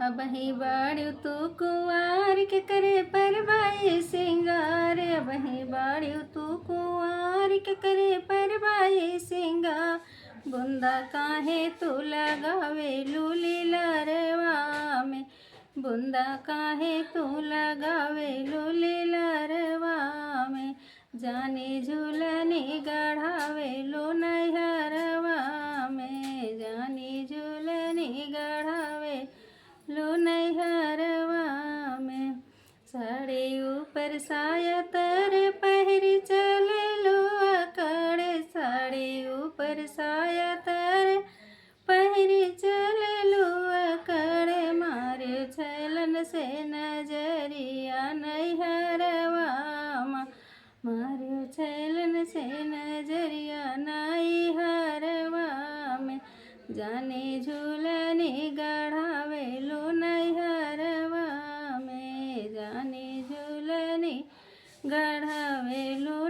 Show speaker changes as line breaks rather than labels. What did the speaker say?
अबही बाड़ू तू कुंवार के करे परबाई सिंगार। अबही बाड़ू तू कुंवार के करे परबाई सिंगार। बुंदा काहे तू लगावे लूली लरवा में। बुंदा काहे तू लगावे लूली लरवा में। जानी झूलनी गढ़ावे लो नैहरवा में। जानी झूलनी गढ़ावे लो नैहरवा में। साड़ी ऊपर साया तर पहरी चल लो अकड़। साड़ी ऊपर साया तर पहरी चल लो अकड़। मारे छलन से नजरिया नैहरवा में। मारे छलन से नजरिया नैहरवा में। जाने झूलनी गढ़ावे लो नैहरवा में। जाने झूलनी गढ़ावे लो